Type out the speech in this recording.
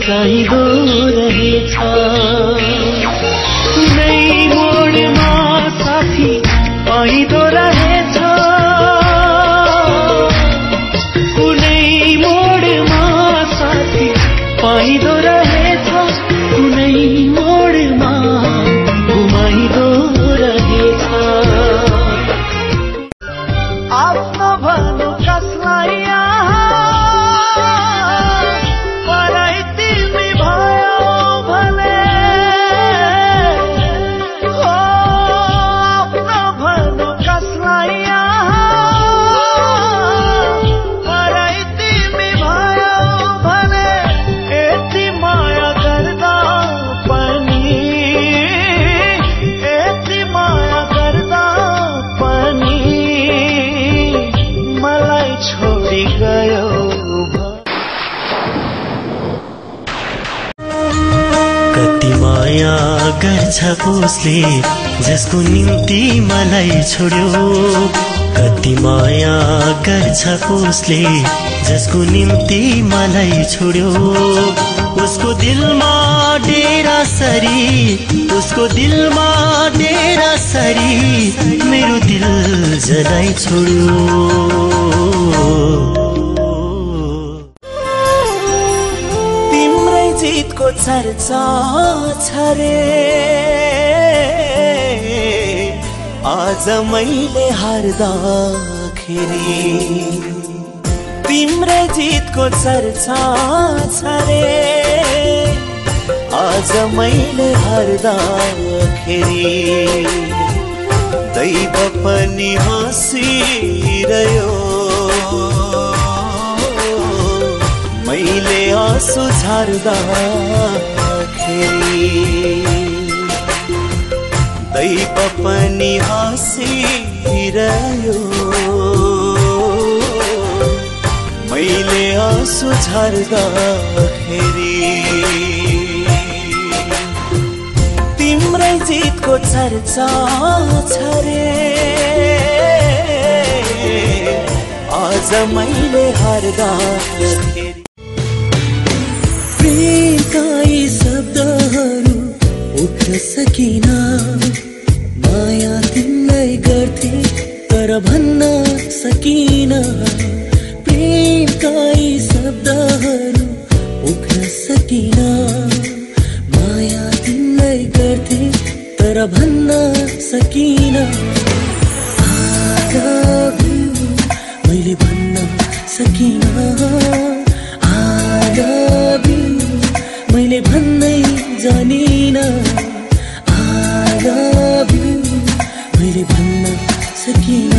चाहिँदो रहेछ। कुनै मोडमा साथी पाइँदो रहेछ, कुनै मोडमा साथी पाइँदो रहेछ, कुनै मोडमा घुमाइँदो रहेछ। आफ्नो भन्नु कसलाई पराई तिमी भयो भने, हो आफ्नो भन्नु कसलाई पराई तिमी भयो भने, यति माया गर्दा पनि, यति माया गर्दा पनि मलाई छोडी गयो। कति माया गर्छ उसले जसको निम्ति मलाई छोड्यो, कति माया गर्छ उसले जसको निम्ति मलाई छोड्यो। उसको दिलमा डेरा सरी, उसको दिलमा डेरा सरी मेरो दिल जलाई छोड्यो। तिम्रै जितको चर्चा छ रे, आज मैले हार्दाखेरि। तिम्रै जितको चर्चा छ रे, आज मैले हार्दाखेरि। दैव पनि हाँसिरह्यो, मैले आँसु झार्दाखेरि। दैव पनि हाँसिरह्यो, मैले आँसु झार्दाखेरि। तिम्रै जितको चर्चा छ रे, आज मैले हार्दाखेरि। प्रेमका यी शब्दहरू उठ्न सकिन, माया तिमीलाई गर्थे तर भन्न सकिन। प्रेमका यी शब्दहरू उठ्न सकिन, माया तिमीलाई गर्थे तर भन्न सकिन। I love you मैले भन्न सकिन, I love you मैले भन्नै जानिन। I love you मैले भन्न सकिन।